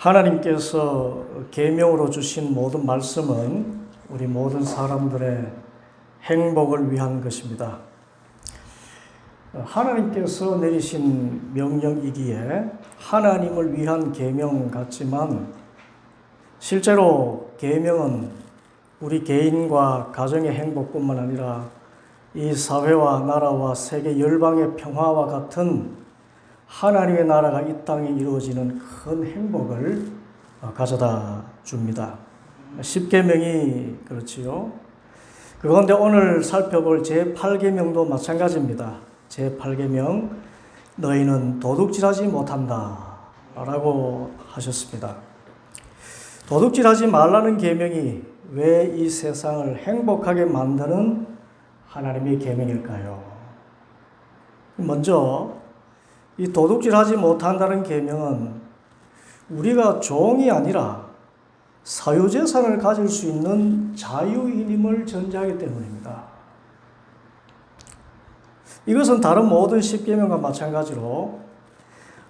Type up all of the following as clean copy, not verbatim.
하나님께서 계명으로 주신 모든 말씀은 우리 모든 사람들의 행복을 위한 것입니다. 하나님께서 내리신 명령이기에 하나님을 위한 계명 같지만 실제로 계명은 우리 개인과 가정의 행복뿐만 아니라 이 사회와 나라와 세계 열방의 평화와 같은 하나님의 나라가 이 땅에 이루어지는 큰 행복을 가져다 줍니다. 십계명이 그렇지요. 그 가운데 오늘 살펴볼 제8계명도 마찬가지입니다. 제8계명, 너희는 도둑질하지 못한다 라고 하셨습니다. 도둑질하지 말라는 계명이 왜 이 세상을 행복하게 만드는 하나님의 계명일까요? 먼저 이 도둑질하지 못한다는 계명은 우리가 종이 아니라 사유재산을 가질 수 있는 자유인임을 전제하기 때문입니다. 이것은 다른 모든 십계명과 마찬가지로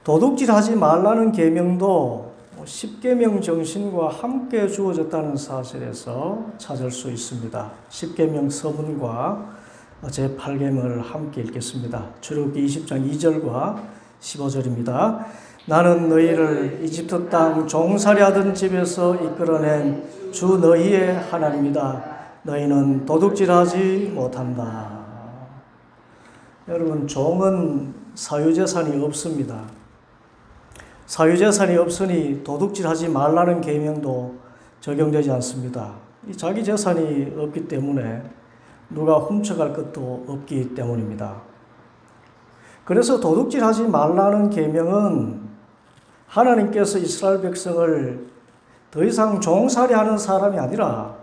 도둑질하지 말라는 계명도 십계명 정신과 함께 주어졌다는 사실에서 찾을 수 있습니다. 십계명 서문과 제8계명을 함께 읽겠습니다. 출애굽기 20장 2절과 15절입니다. 나는 너희를 이집트 땅 종살이 하던 집에서 이끌어낸 주 너희의 하나님이다. 너희는 도둑질하지 못한다. 여러분, 종은 사유재산이 없습니다. 사유재산이 없으니 도둑질하지 말라는 계명도 적용되지 않습니다. 자기 재산이 없기 때문에 누가 훔쳐갈 것도 없기 때문입니다. 그래서 도둑질하지 말라는 계명은 하나님께서 이스라엘 백성을 더 이상 종살이 하는 사람이 아니라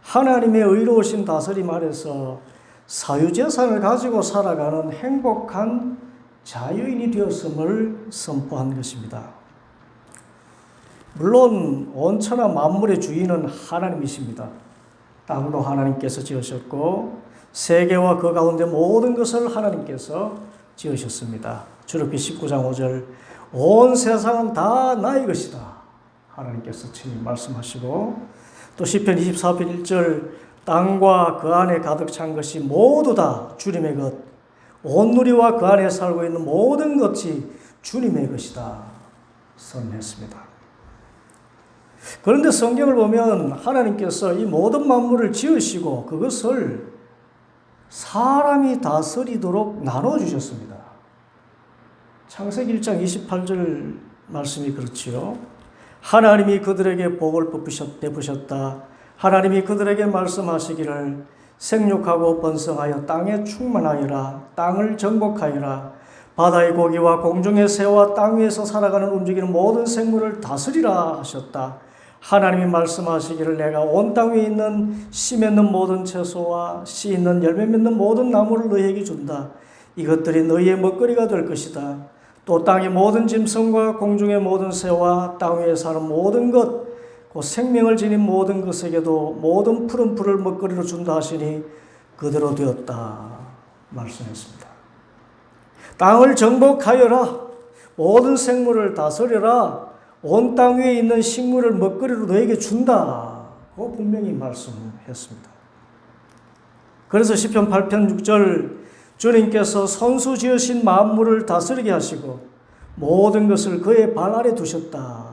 하나님의 의로우신 다스림 아래서 사유재산을 가지고 살아가는 행복한 자유인이 되었음을 선포한 것입니다. 물론 온천하 만물의 주인은 하나님이십니다. 땅도 하나님께서 지으셨고 세계와 그 가운데 모든 것을 하나님께서 지으셨습니다. 출애굽기 19장 5절 온 세상은 다 나의 것이다. 하나님께서 친히 말씀하시고 또 시편 24편 1절 땅과 그 안에 가득 찬 것이 모두 다 주님의 것, 온 누리와 그 안에 살고 있는 모든 것이 주님의 것이다 선언했습니다. 그런데 성경을 보면 하나님께서 이 모든 만물을 지으시고 그것을 사람이 다스리도록 나눠주셨습니다. 창세기 1장 28절 말씀이 그렇지요. 하나님이 그들에게 복을 베푸셨다. 하나님이 그들에게 말씀하시기를 생육하고 번성하여 땅에 충만하여라. 땅을 정복하여라. 바다의 고기와 공중의 새와 땅 위에서 살아가는 움직이는 모든 생물을 다스리라 하셨다. 하나님이 말씀하시기를 내가 온 땅 위에 있는 씨 맺는 모든 채소와 씨 있는 열매 맺는 모든 나무를 너희에게 준다. 이것들이 너희의 먹거리가 될 것이다. 또 땅의 모든 짐승과 공중의 모든 새와 땅 위에 사는 모든 것, 곧 생명을 지닌 모든 것에게도 모든 푸른 풀을 먹거리로 준다 하시니 그대로 되었다 말씀했습니다. 땅을 정복하여라. 모든 생물을 다스려라. 온 땅 위에 있는 식물을 먹거리로 너에게 준다. 그 분명히 말씀했습니다. 그래서 시편 8편 6절 주님께서 손수 지으신 만물을 다스리게 하시고 모든 것을 그의 발 아래 두셨다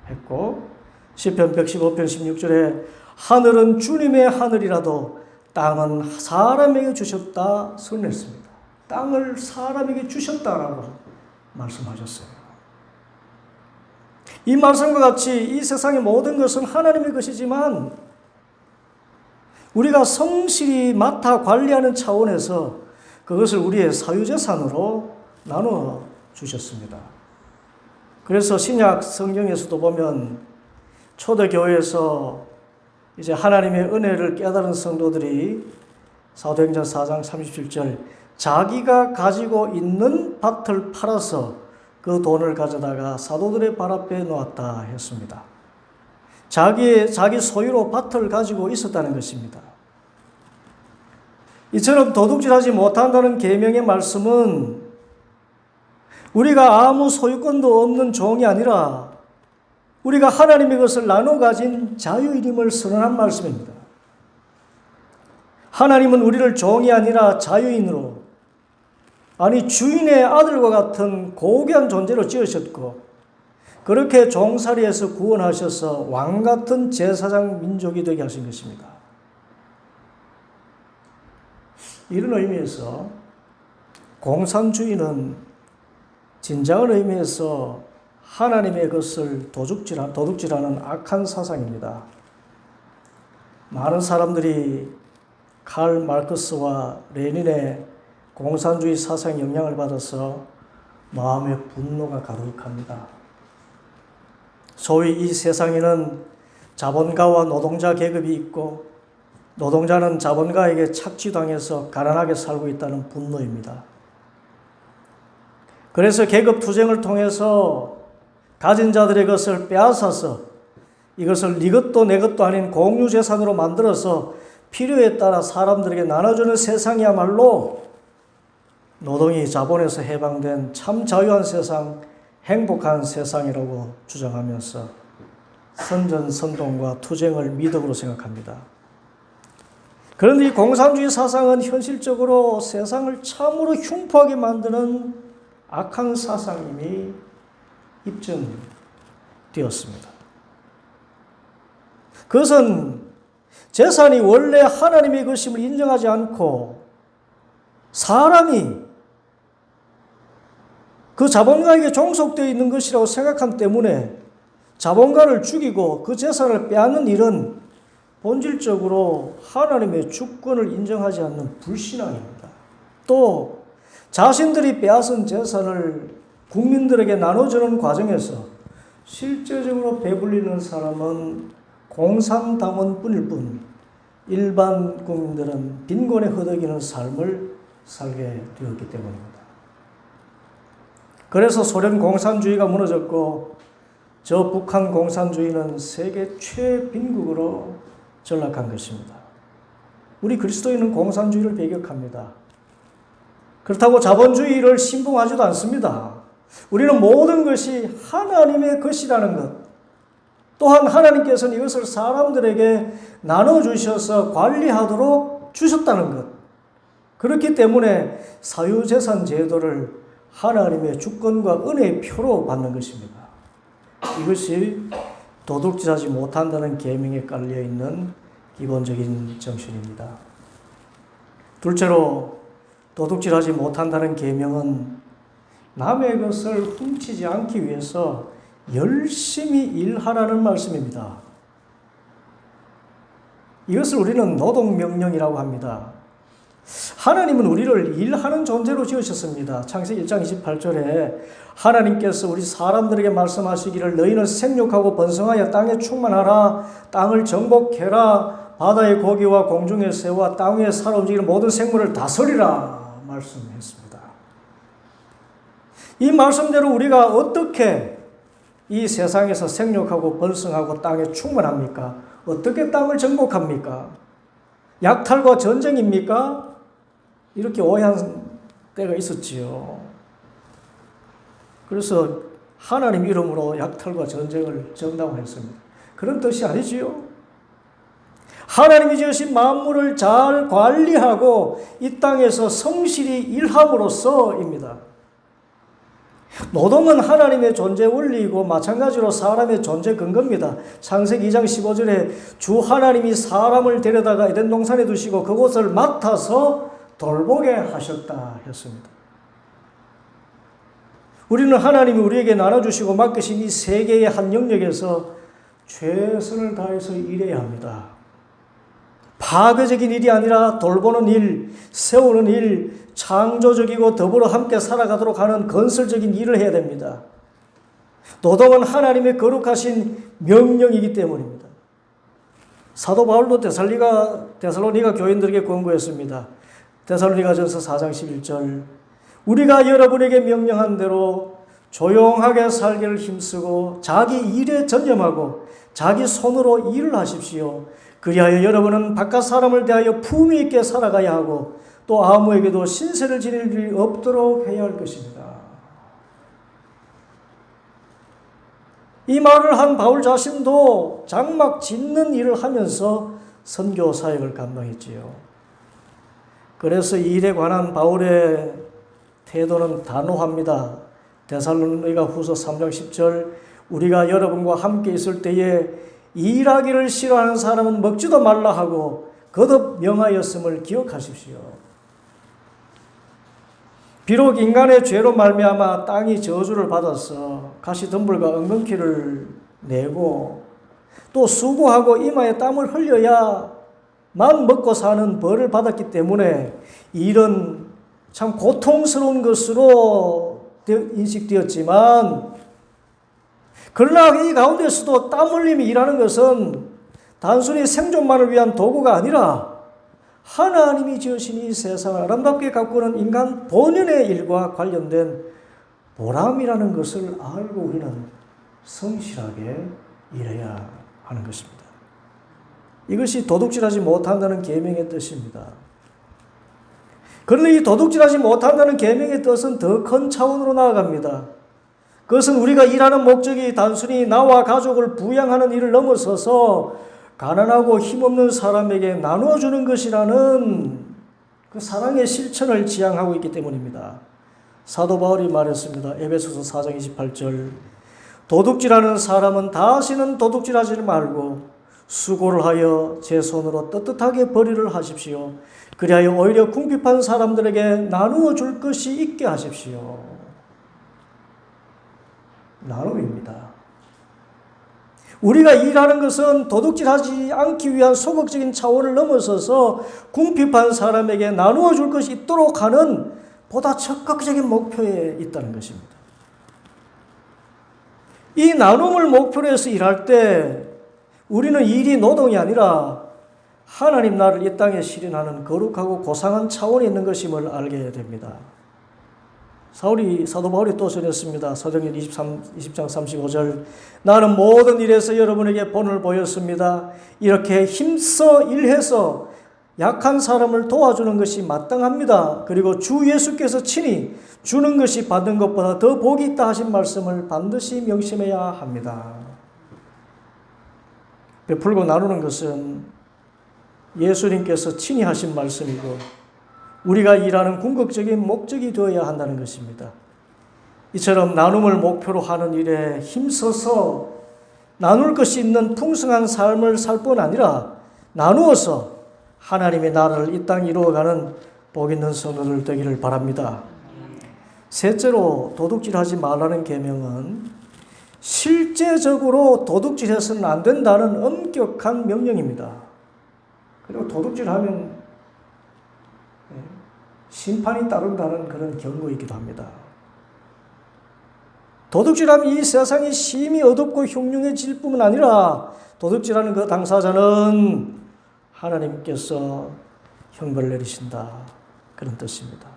했고 시편 115편 16절에 하늘은 주님의 하늘이라도 땅은 사람에게 주셨다 선언했습니다. 땅을 사람에게 주셨다라고 말씀하셨어요. 이 말씀과 같이 이 세상의 모든 것은 하나님의 것이지만 우리가 성실히 맡아 관리하는 차원에서 그것을 우리의 사유재산으로 나누어 주셨습니다. 그래서 신약 성경에서도 보면 초대교회에서 이제 하나님의 은혜를 깨달은 성도들이 사도행전 4장 37절 자기가 가지고 있는 밭을 팔아서 그 돈을 가져다가 사도들의 발 앞에 놓았다 했습니다. 자기 소유로 밭을 가지고 있었다는 것입니다. 이처럼 도둑질하지 못한다는 계명의 말씀은 우리가 아무 소유권도 없는 종이 아니라 우리가 하나님의 것을 나눠 가진 자유인임을 선언한 말씀입니다. 하나님은 우리를 종이 아니라 자유인으로, 아니 주인의 아들과 같은 고귀한 존재로 지으셨고, 그렇게 종살이에서 구원하셔서 왕같은 제사장 민족이 되게 하신 것입니다. 이런 의미에서 공산주의는 진정한 의미에서 하나님의 것을 도둑질하는 악한 사상입니다. 많은 사람들이 칼 마르크스와 레닌의 공산주의 사상에 영향을 받아서 마음의 분노가 가득합니다. 소위 이 세상에는 자본가와 노동자 계급이 있고 노동자는 자본가에게 착취당해서 가난하게 살고 있다는 분노입니다. 그래서 계급 투쟁을 통해서 가진 자들의 것을 빼앗아서 이것을 네 것도 내 것도 아닌 공유재산으로 만들어서 필요에 따라 사람들에게 나눠주는 세상이야말로 노동이 자본에서 해방된 참 자유한 세상, 행복한 세상이라고 주장하면서 선전선동과 투쟁을 미덕으로 생각합니다. 그런데 이 공산주의 사상은 현실적으로 세상을 참으로 흉포하게 만드는 악한 사상임이 입증되었습니다. 그것은 재산이 원래 하나님의 것임을 인정하지 않고 사람이 그 자본가에게 종속되어 있는 것이라고 생각함 때문에 자본가를 죽이고 그 재산을 빼앗는 일은 본질적으로 하나님의 주권을 인정하지 않는 불신앙입니다. 또 자신들이 빼앗은 재산을 국민들에게 나눠주는 과정에서 실제적으로 배불리는 사람은 공산당원뿐일 뿐 일반 국민들은 빈곤에 허덕이는 삶을 살게 되었기 때문입니다. 그래서 소련 공산주의가 무너졌고 저 북한 공산주의는 세계 최빈국으로 전락한 것입니다. 우리 그리스도인은 공산주의를 배격합니다. 그렇다고 자본주의를 신봉하지도 않습니다. 우리는 모든 것이 하나님의 것이라는 것, 또한 하나님께서는 이것을 사람들에게 나눠주셔서 관리하도록 주셨다는 것, 그렇기 때문에 사유재산 제도를 하나님의 주권과 은혜의 표로 받는 것입니다. 이것이 도둑질하지 못한다는 계명에 깔려있는 기본적인 정신입니다. 둘째로 도둑질하지 못한다는 계명은 남의 것을 훔치지 않기 위해서 열심히 일하라는 말씀입니다. 이것을 우리는 노동명령이라고 합니다. 하나님은 우리를 일하는 존재로 지으셨습니다. 창세기 1장 28절에 하나님께서 우리 사람들에게 말씀하시기를 너희는 생육하고 번성하여 땅에 충만하라, 땅을 정복해라, 바다의 고기와 공중의 새와 땅 위에 살아 움직이는 모든 생물을 다스리라 말씀했습니다. 이 말씀대로 우리가 어떻게 이 세상에서 생육하고 번성하고 땅에 충만합니까? 어떻게 땅을 정복합니까? 약탈과 전쟁입니까? 이렇게 오해한 때가 있었지요. 그래서 하나님 이름으로 약탈과 전쟁을 정당화했습니다. 그런 뜻이 아니지요. 하나님이 지으신 만물을 잘 관리하고 이 땅에서 성실히 일함으로써입니다. 노동은 하나님의 존재 원리이고 마찬가지로 사람의 존재 근거입니다. 창세기 2장 15절에 주 하나님이 사람을 데려다가 에덴 동산에 두시고 그곳을 맡아서 돌보게 하셨다 했습니다. 우리는 하나님이 우리에게 나눠주시고 맡기신 이 세계의 한 영역에서 최선을 다해서 일해야 합니다. 파괴적인 일이 아니라 돌보는 일, 세우는 일, 창조적이고 더불어 함께 살아가도록 하는 건설적인 일을 해야 됩니다. 노동은 하나님의 거룩하신 명령이기 때문입니다. 사도 바울도 데살로니가 교인들에게 권고했습니다. 데살로니가전서 4장 11절 우리가 여러분에게 명령한 대로 조용하게 살기를 힘쓰고 자기 일에 전념하고 자기 손으로 일을 하십시오. 그리하여 여러분은 바깥 사람을 대하여 품위 있게 살아가야 하고 또 아무에게도 신세를 지닐 일이 없도록 해야 할 것입니다. 이 말을 한 바울 자신도 장막 짓는 일을 하면서 선교 사역을 감당했지요. 그래서 이 일에 관한 바울의 태도는 단호합니다. 데살로니가 후서 3장 10절 우리가 여러분과 함께 있을 때에 일하기를 싫어하는 사람은 먹지도 말라 하고 거듭 명하였음을 기억하십시오. 비록 인간의 죄로 말미암아 땅이 저주를 받아서 가시덤불과 엉겅퀴를 내고 또 수고하고 이마에 땀을 흘려야만 먹고 사는 벌을 받았기 때문에 일은 참 고통스러운 것으로 인식되었지만, 그러나 이 가운데서도 땀 흘리며 일하는 것은 단순히 생존만을 위한 도구가 아니라 하나님이 지으신 이 세상을 아름답게 가꾸는 인간 본연의 일과 관련된 보람이라는 것을 알고 우리는 성실하게 일해야 하는 것입니다. 이것이 도둑질하지 못한다는 계명의 뜻입니다. 그런데 이 도둑질하지 못한다는 계명의 뜻은 더 큰 차원으로 나아갑니다. 그것은 우리가 일하는 목적이 단순히 나와 가족을 부양하는 일을 넘어서서 가난하고 힘없는 사람에게 나누어주는 것이라는 그 사랑의 실천을 지향하고 있기 때문입니다. 사도 바울이 말했습니다. 에베소서 4장 28절 도둑질하는 사람은 다시는 도둑질하지 말고 수고를 하여 제 손으로 떳떳하게 벌이를 하십시오. 그리하여 오히려 궁핍한 사람들에게 나누어 줄 것이 있게 하십시오. 나눔입니다. 우리가 일하는 것은 도둑질하지 않기 위한 소극적인 차원을 넘어서서 궁핍한 사람에게 나누어 줄 것이 있도록 하는 보다 적극적인 목표에 있다는 것입니다. 이 나눔을 목표로 해서 일할 때 우리는 일이 노동이 아니라 하나님 나라를 이 땅에 실현하는 거룩하고 고상한 차원에 있는 것임을 알게 됩니다. 사도 바울이 또 전했습니다. 사도행전 20장 35절 나는 모든 일에서 여러분에게 본을 보였습니다. 이렇게 힘써 일해서 약한 사람을 도와주는 것이 마땅합니다. 그리고 주 예수께서 친히 주는 것이 받는 것보다 더 복이 있다 하신 말씀을 반드시 명심해야 합니다. 베풀고 나누는 것은 예수님께서 친히 하신 말씀이고 우리가 일하는 궁극적인 목적이 되어야 한다는 것입니다. 이처럼 나눔을 목표로 하는 일에 힘써서 나눌 것이 있는 풍성한 삶을 살 뿐 아니라 나누어서 하나님의 나라를 이 땅에 이루어가는 복 있는 성도들 되기를 바랍니다. 셋째로 도둑질하지 말라는 계명은 실제적으로 도둑질해서는 안 된다는 엄격한 명령입니다. 그리고 도둑질하면 심판이 따른다는 그런 경고이기도 합니다. 도둑질하면 이 세상이 심히 어둡고 흉흉해질 뿐만 아니라 도둑질하는 그 당사자는 하나님께서 형벌을 내리신다. 그런 뜻입니다.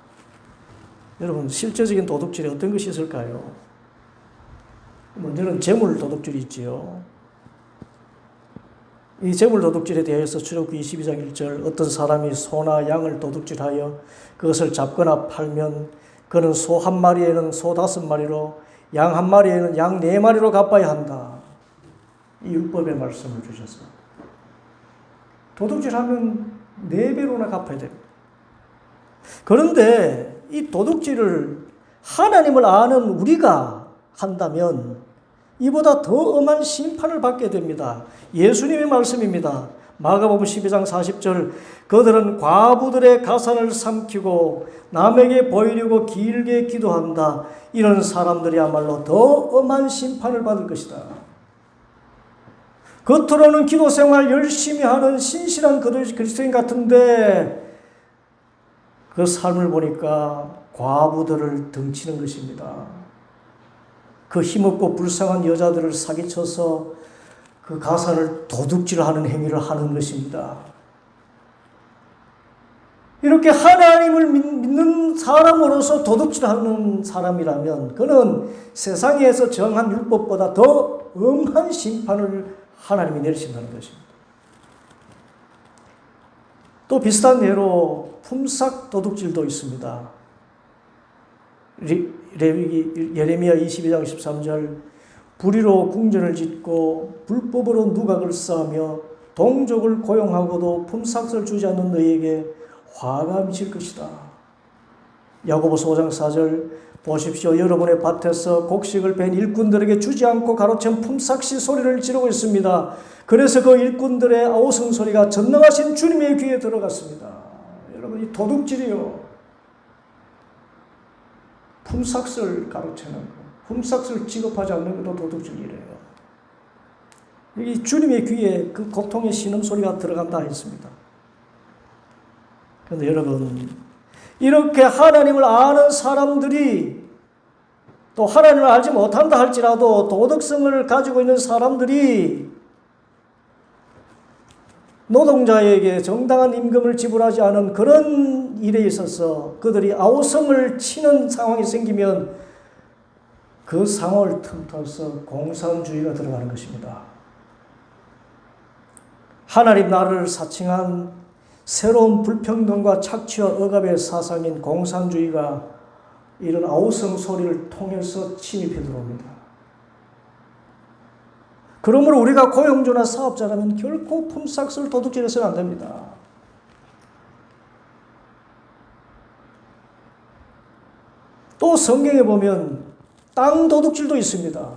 여러분, 실제적인 도둑질이 어떤 것이 있을까요? 먼저는 재물 도둑질이 있지요. 이 재물 도둑질에 대해서 출애굽기 22장 1절 어떤 사람이 소나 양을 도둑질하여 그것을 잡거나 팔면 그는 소 한 마리에는 소 5마리로 양 한 마리에는 양 4마리로 갚아야 한다. 이 율법의 말씀을 주셔서 도둑질하면 4배로나 갚아야 됩니다. 그런데 이 도둑질을 하나님을 아는 우리가 한다면 이보다 더 엄한 심판을 받게 됩니다. 예수님의 말씀입니다. 마가복음 12장 40절 그들은 과부들의 가산을 삼키고 남에게 보이려고 길게 기도한다. 이런 사람들이야말로 더 엄한 심판을 받을 것이다. 겉으로는 기도 생활 열심히 하는 신실한 그리스도인 같은데 그 삶을 보니까 과부들을 등치는 것입니다. 그 힘없고 불쌍한 여자들을 사기쳐서 그 가산을 도둑질하는 행위를 하는 것입니다. 이렇게 하나님을 믿는 사람으로서 도둑질하는 사람이라면 그는 세상에서 정한 율법보다 더 엄한 심판을 하나님이 내리신다는 것입니다. 또 비슷한 예로 품삯 도둑질도 있습니다. 예레미야 22장 13절 불의로 궁전을 짓고 불법으로 누각을 쌓으며 동족을 고용하고도 품삯을 주지 않는 너희에게 화가 미칠 것이다. 야고보서 5장 4절 보십시오. 여러분의 밭에서 곡식을 벤 일꾼들에게 주지 않고 가로챈 품삯이 소리를 지르고 있습니다. 그래서 그 일꾼들의 아우성 소리가 전능하신 주님의 귀에 들어갔습니다. 여러분, 이 도둑질이요. 품삯을 가로채는 거, 품삯을 지급하지 않는 것도 도둑질이래요. 이 주님의 귀에 그 고통의 신음소리가 들어간다 했습니다. 그런데 여러분, 이렇게 하나님을 아는 사람들이, 또 하나님을 알지 못한다 할지라도 도덕성을 가지고 있는 사람들이 노동자에게 정당한 임금을 지불하지 않은 그런 일에 있어서 그들이 아우성을 치는 상황이 생기면 그 상황을 틈타서 공산주의가 들어가는 것입니다. 하나님 나라를 사칭한 새로운 불평등과 착취와 억압의 사상인 공산주의가 이런 아우성 소리를 통해서 침입해 들어옵니다. 그러므로 우리가 고용주나 사업자라면 결코 품삯을 도둑질해서는 안 됩니다. 또 성경에 보면 땅 도둑질도 있습니다.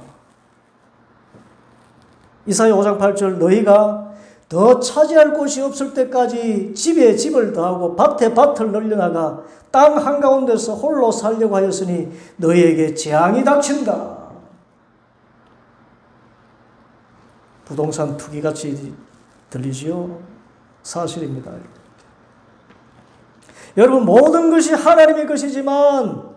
이사야 5장 8절 너희가 더 차지할 곳이 없을 때까지 집에 집을 더하고 밭에 밭을 늘려나가 땅 한가운데서 홀로 살려고 하였으니 너희에게 재앙이 닥친다. 부동산 투기같이 들리지요? 사실입니다. 여러분, 모든 것이 하나님의 것이지만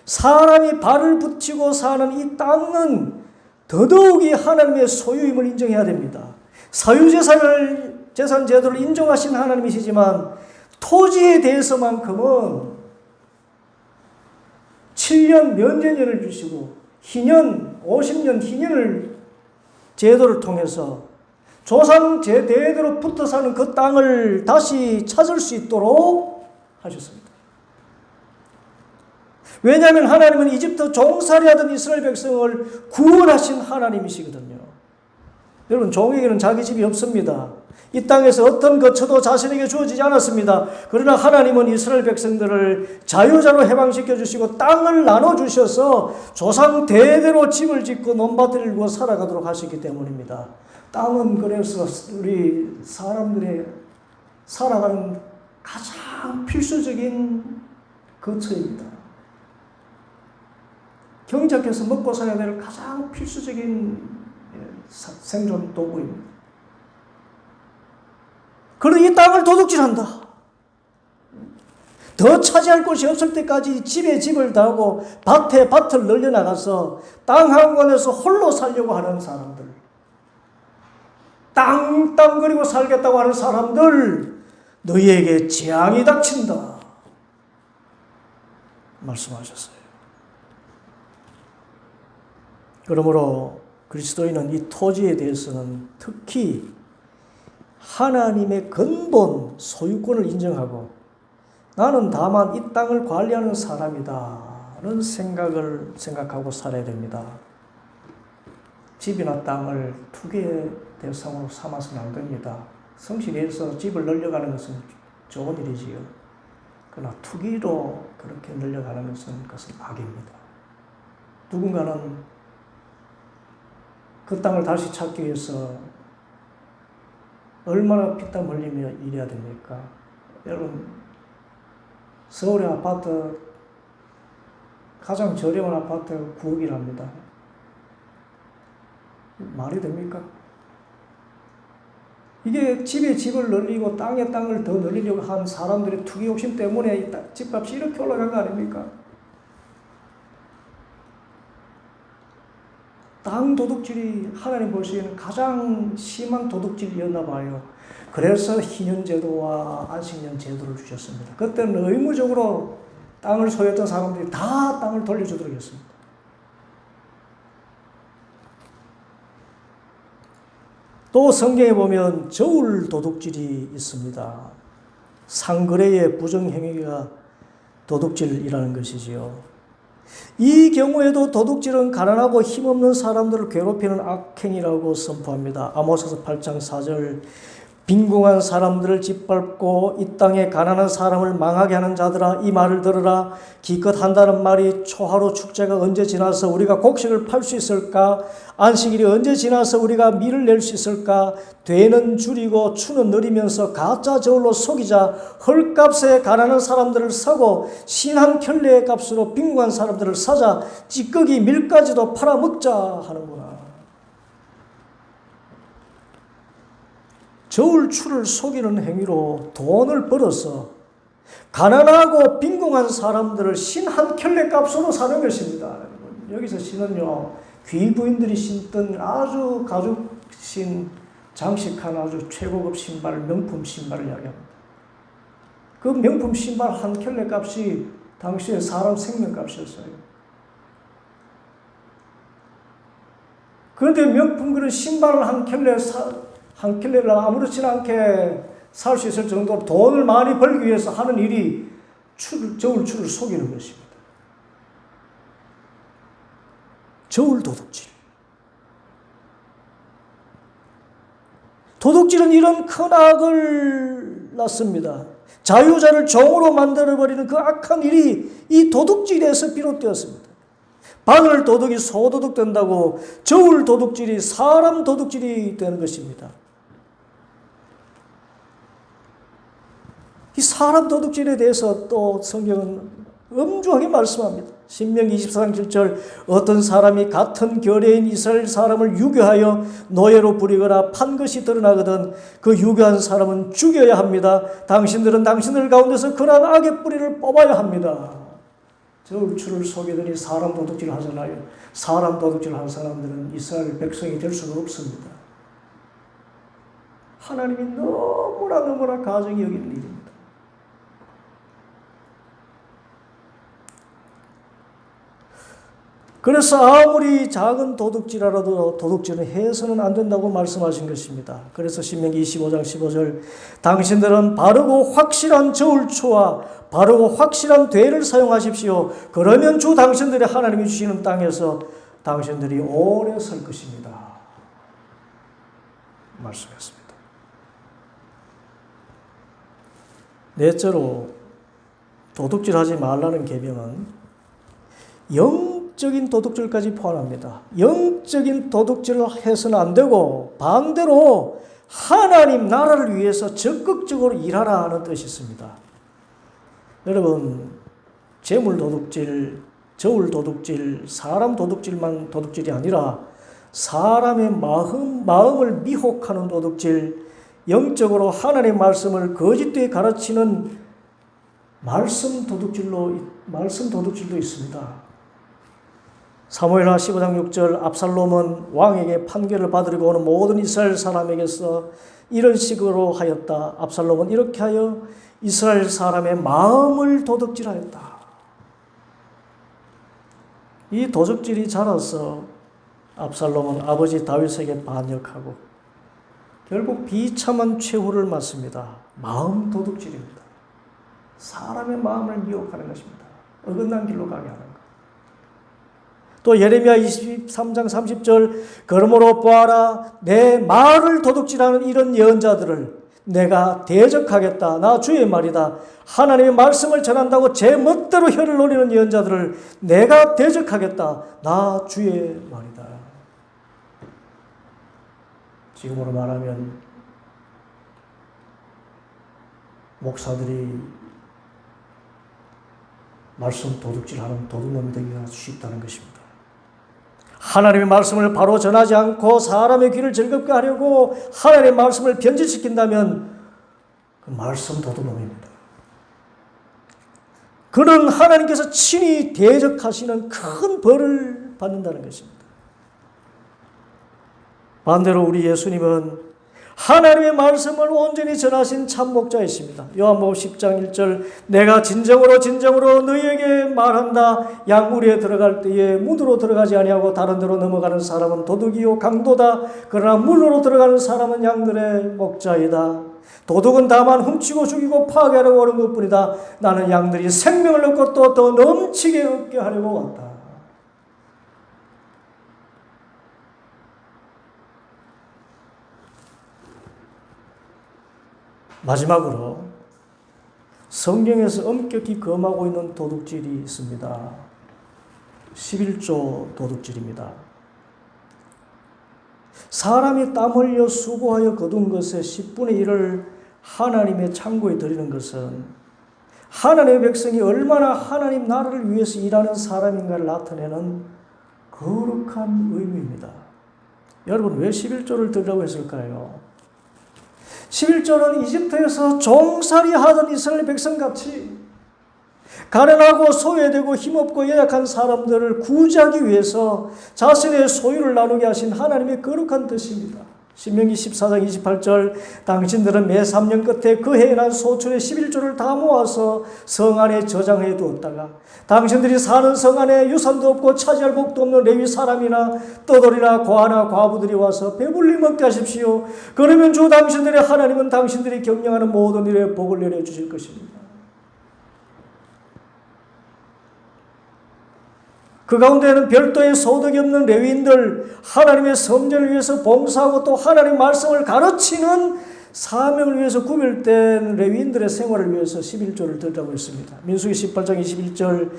사람이 발을 붙이고 사는 이 땅은 더더욱이 하나님의 소유임을 인정해야 됩니다. 사유재산 제도를 인정하신 하나님이시지만 토지에 대해서만큼은 7년 면제년을 주시고 희년, 50년 희년을 제도를 통해서 조상 대대로 붙어 사는 그 땅을 다시 찾을 수 있도록 하셨습니다. 왜냐하면 하나님은 이집트 종살이하던 이스라엘 백성을 구원하신 하나님이시거든요. 여러분, 종에게는 자기 집이 없습니다. 이 땅에서 어떤 거처도 자신에게 주어지지 않았습니다. 그러나 하나님은 이스라엘 백성들을 자유자로 해방시켜 주시고 땅을 나눠주셔서 조상 대대로 집을 짓고 논밭을 일구어 살아가도록 하셨기 때문입니다. 땅은 그래서 우리 사람들의 살아가는 가장 필수적인 거처입니다. 경작해서 먹고 살아야 될 가장 필수적인 생존 도구입니다. 그러나 이 땅을 도둑질한다. 더 차지할 곳이 없을 때까지 집에 집을 더하고 밭에 밭을 늘려나가서 땅 한권에서 홀로 살려고 하는 사람들, 땅땅거리고 살겠다고 하는 사람들, 너희에게 재앙이 닥친다 말씀하셨어요. 그러므로 그리스도인은 이 토지에 대해서는 특히 하나님의 근본 소유권을 인정하고 나는 다만 이 땅을 관리하는 사람이다라는 생각하고 살아야 됩니다. 집이나 땅을 투기의 대상으로 삼아서는 안 됩니다. 성실해서 집을 늘려가는 것은 좋은 일이지요. 그러나 투기로 그렇게 늘려가는 것은 악입니다. 누군가는 그 땅을 다시 찾기 위해서 얼마나 피땀 흘리며 일해야 됩니까? 여러분, 서울의 아파트 가장 저렴한 아파트가 9억이랍니다. 말이 됩니까? 이게 집에 집을 늘리고 땅에 땅을 더 늘리려고 한 사람들의 투기 욕심 때문에 집값이 이렇게 올라간 거 아닙니까? 땅 도둑질이 하나님 보시기에는 가장 심한 도둑질이었나 봐요. 그래서 희년제도와 안식년 제도를 주셨습니다. 그때는 의무적으로 땅을 소유했던 사람들이 다 땅을 돌려주도록 했습니다. 또 성경에 보면 저울 도둑질이 있습니다. 상거래의 부정행위가 도둑질이라는 것이지요. 이 경우에도 도둑질은 가난하고 힘없는 사람들을 괴롭히는 악행이라고 선포합니다. 아모스서 8장 4절 빈궁한 사람들을 짓밟고 이 땅에 가난한 사람을 망하게 하는 자들아 이 말을 들으라. 기껏 한다는 말이 초하루 축제가 언제 지나서 우리가 곡식을 팔 수 있을까? 안식일이 언제 지나서 우리가 밀을 낼 수 있을까? 되는 줄이고 추는 느리면서 가짜 저울로 속이자. 헐값에 가난한 사람들을 사고 신 한 켤레의 값으로 빈궁한 사람들을 사자. 찌꺼기 밀까지도 팔아먹자 하는구나. 저울추를 속이는 행위로 돈을 벌어서 가난하고 빈궁한 사람들을 신 한 켤레 값으로 사는 것입니다. 여기서 신은요, 귀부인들이 신던 아주 가죽신 장식한 아주 최고급 신발, 명품 신발을 이야기합니다. 그 명품 신발 한 켤레 값이 당시에 사람 생명 값이었어요. 그런데 명품 그런 신발을 한 켤레를 아무렇지 않게 살 수 있을 정도로 돈을 많이 벌기 위해서 하는 일이 저울추를 속이는 것입니다. 저울 도둑질. 도둑질은 이런 큰 악을 낳습니다. 자유자를 종으로 만들어버리는 그 악한 일이 이 도둑질에서 비롯되었습니다. 바늘 도둑이 소도둑 된다고 저울 도둑질이 사람 도둑질이 되는 것입니다. 이 사람 도둑질에 대해서 또 성경은 엄중하게 말씀합니다. 신명기 24장 7절 어떤 사람이 같은 결의인 이스라엘 사람을 유교하여 노예로 부리거나 판 것이 드러나거든 그 유교한 사람은 죽여야 합니다. 당신들은 당신들 가운데서 그러한 악의 뿌리를 뽑아야 합니다. 저울추를 속이더니 사람 도둑질을 하잖아요. 사람 도둑질을 한 사람들은 이스라엘 백성이 될 수가 없습니다. 하나님이 너무나 가증히 여기는 일입니다. 그래서 아무리 작은 도둑질이라도 도둑질은 해서는 안 된다고 말씀하신 것입니다. 그래서 신명기 25장 15절 당신들은 바르고 확실한 저울추와 바르고 확실한 되를 사용하십시오. 그러면 주 당신들의 하나님이 주시는 땅에서 당신들이 오래 살 것입니다. 말씀했습니다. 넷째로 도둑질하지 말라는 계명은 영적인 도둑질까지 포함합니다. 영적인 도둑질을 해서는 안 되고 반대로 하나님 나라를 위해서 적극적으로 일하라 하는 뜻이 있습니다. 여러분, 재물 도둑질, 저울 도둑질, 사람 도둑질만 도둑질이 아니라 사람의 마음을 미혹하는 도둑질, 영적으로 하나님의 말씀을 거짓되게 가르치는 말씀 도둑질도 있습니다. 사무엘하 15장 6절 압살롬은 왕에게 판결을 받으려고 오는 모든 이스라엘 사람에게서 이런 식으로 하였다. 압살롬은 이렇게 하여 이스라엘 사람의 마음을 도둑질하였다. 이 도둑질이 자라서 압살롬은 아버지 다윗에게 반역하고 결국 비참한 최후를 맞습니다. 마음 도둑질입니다. 사람의 마음을 미혹하는 것입니다. 어긋난 길로 가게 하는 것. 또 예레미야 23장 30절 그러므로 보아라 내 말을 도둑질하는 이런 예언자들을 내가 대적하겠다. 나 주의 말이다. 하나님의 말씀을 전한다고 제 멋대로 혀를 노리는 예언자들을 내가 대적하겠다. 나 주의 말이다. 지금으로 말하면 목사들이 말씀 도둑질하는 도둑놈이 되기가 쉽다는 것입니다. 하나님의 말씀을 바로 전하지 않고 사람의 귀를 즐겁게 하려고 하나님의 말씀을 변질시킨다면 그 말씀 도둑놈입니다. 그는 하나님께서 친히 대적하시는 큰 벌을 받는다는 것입니다. 반대로 우리 예수님은 하나님의 말씀을 온전히 전하신 참 목자이십니다. 요한복음 10장 1절 내가 진정으로 너희에게 말한다. 양무리에 들어갈 때에 문으로 들어가지 아니하고 다른 데로 넘어가는 사람은 도둑이요 강도다. 그러나 문으로 들어가는 사람은 양들의 목자이다. 도둑은 다만 훔치고 죽이고 파괴하려고 오는 것뿐이다. 나는 양들이 생명을 얻고 또 더 넘치게 얻게 하려고 왔다. 마지막으로 성경에서 엄격히 금하고 있는 도둑질이 있습니다. 11조 도둑질입니다. 사람이 땀 흘려 수고하여 거둔 것의 10분의 1을 하나님의 창고에 드리는 것은 하나님의 백성이 얼마나 하나님 나라를 위해서 일하는 사람인가를 나타내는 거룩한 의무입니다. 여러분, 왜 11조를 드리라고 했을까요? 11조는 이집트에서 종살이 하던 이스라엘 백성같이 가난하고 소외되고 힘없고 연약한 사람들을 구제하기 위해서 자신의 소유를 나누게 하신 하나님의 거룩한 뜻입니다. 신명기 14장 28절 당신들은 매 3년 끝에 그 해에 난 소출의 11조를 다 모아서 성 안에 저장해 두었다가 당신들이 사는 성 안에 유산도 없고 차지할 복도 없는 레위 사람이나 떠돌이나 과나 과부들이 와서 배불리 먹게 하십시오. 그러면 주 당신들의 하나님은 당신들이 경영하는 모든 일에 복을 내려주실 것입니다. 그 가운데는 별도의 소득이 없는 레위인들, 하나님의 성전을 위해서 봉사하고 또 하나님 말씀을 가르치는 사명을 위해서 구별된 레위인들의 생활을 위해서 11조를 드리라고 했습니다. 민수기 18장 21절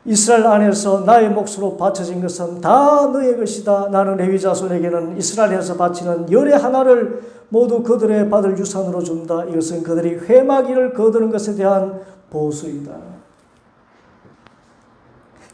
이스라엘 안에서 나의 몫으로 바쳐진 것은 다 너의 것이다. 나는 레위 자손에게는 이스라엘에서 바치는 열의 하나를 모두 그들의 받을 유산으로 준다. 이것은 그들이 회막일을 거두는 것에 대한 보수이다.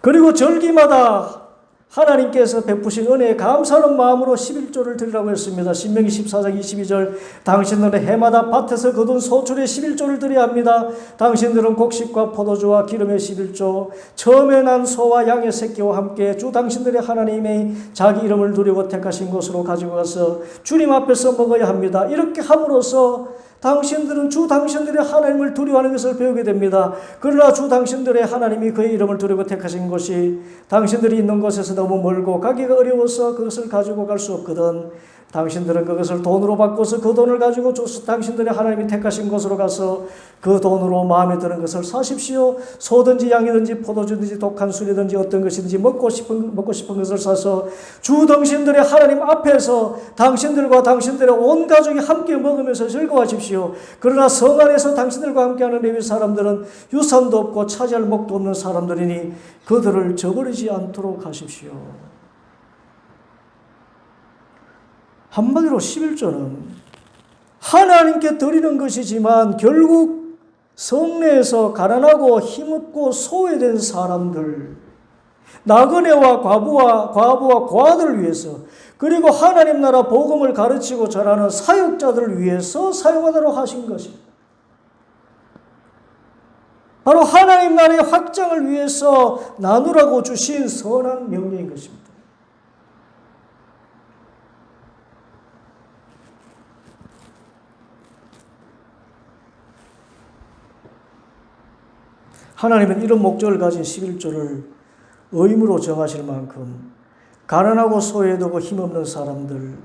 그리고 절기마다 하나님께서 베푸신 은혜에 감사하는 마음으로 11조를 드리라고 했습니다. 신명기 14장 22절 당신들은 해마다 밭에서 거둔 소출의 11조를 드려야 합니다. 당신들은 곡식과 포도주와 기름의 11조 처음에 난 소와 양의 새끼와 함께 주 당신들의 하나님의 자기 이름을 누리고 택하신 곳으로 가지고 가서 주님 앞에서 먹어야 합니다. 이렇게 함으로써 당신들은 주 당신들의 하나님을 두려워하는 것을 배우게 됩니다. 그러나 주 당신들의 하나님이 그의 이름을 두려고 택하신 곳이 당신들이 있는 곳에서 너무 멀고 가기가 어려워서 그것을 가지고 갈 수 없거든. 당신들은 그것을 돈으로 바꿔서 그 돈을 가지고 당신들의 하나님이 택하신 곳으로 가서 그 돈으로 마음에 드는 것을 사십시오. 소든지 양이든지 포도주든지 독한 술이든지 어떤 것이든지 먹고 싶은 것을 사서 주 당신들의 하나님 앞에서 당신들과 당신들의 온 가족이 함께 먹으면서 즐거워하십시오. 그러나 성 안에서 당신들과 함께하는 레위 사람들은 유산도 없고 차지할 목도 없는 사람들이니 그들을 저버리지 않도록 하십시오. 한마디로 11조는 하나님께 드리는 것이지만 결국 성내에서 가난하고 힘없고 소외된 사람들, 나그네와 과부와 고아들을 위해서 그리고 하나님 나라 복음을 가르치고 전하는 사역자들을 위해서 사용하도록 하신 것입니다. 바로 하나님 나라의 확장을 위해서 나누라고 주신 선한 명령인 것입니다. 하나님은 이런 목적을 가진 11조를 의무로 정하실 만큼 가난하고 소외되고 힘없는 사람들,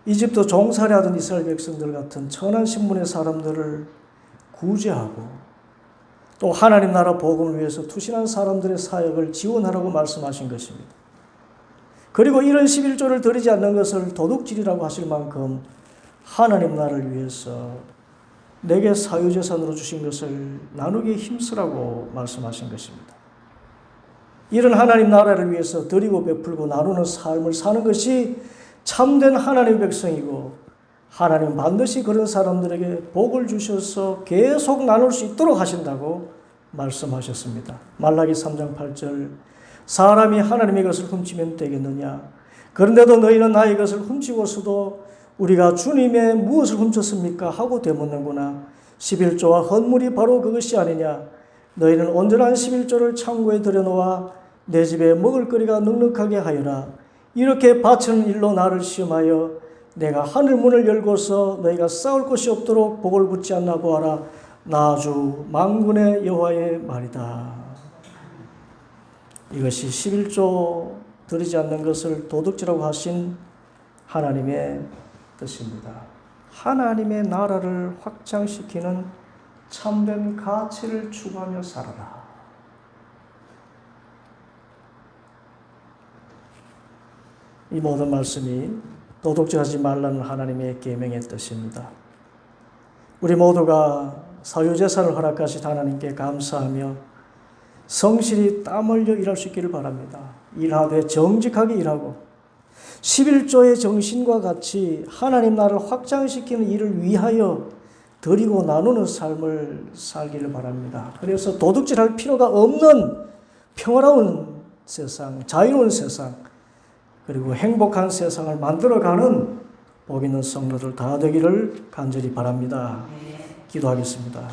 이집트 종살이하던 이스라엘 백성들 같은 천한 신분의 사람들을 구제하고 또 하나님 나라 복음을 위해서 투신한 사람들의 사역을 지원하라고 말씀하신 것입니다. 그리고 이런 11조를 드리지 않는 것을 도둑질이라고 하실 만큼 하나님 나라를 위해서 내게 사유재산으로 주신 것을 나누기에 힘쓰라고 말씀하신 것입니다. 이런 하나님 나라를 위해서 드리고 베풀고 나누는 삶을 사는 것이 참된 하나님의 백성이고 하나님 반드시 그런 사람들에게 복을 주셔서 계속 나눌 수 있도록 하신다고 말씀하셨습니다. 말라기 3장 8절 사람이 하나님의 것을 훔치면 되겠느냐? 그런데도 너희는 나의 것을 훔치고서도 우리가 주님의 무엇을 훔쳤습니까? 하고 되묻는구나. 11조와 헌물이 바로 그것이 아니냐. 너희는 온전한 11조를 창고에 들여놓아 내 집에 먹을 거리가 넉넉하게 하여라. 이렇게 바치는 일로 나를 시험하여 내가 하늘 문을 열고서 너희가 싸울 것이 없도록 복을 붙지 않나 보아라. 나 주 만군의 여호와의 말이다. 이것이 11조 드리지 않는 것을 도둑질하고 하신 하나님의 뜻입니다. 하나님의 나라를 확장시키는 참된 가치를 추구하며 살아라. 이 모든 말씀이 도둑질하지 말라는 하나님의 계명의 뜻입니다. 우리 모두가 사유재산을 허락하신 하나님께 감사하며 성실히 땀 흘려 일할 수 있기를 바랍니다. 일하되 정직하게 일하고 11조의 정신과 같이 하나님 나라를 확장시키는 일을 위하여 드리고 나누는 삶을 살기를 바랍니다. 그래서 도둑질할 필요가 없는 평화로운 세상, 자유로운 세상, 그리고 행복한 세상을 만들어가는 복 있는 성도들 다 되기를 간절히 바랍니다. 기도하겠습니다.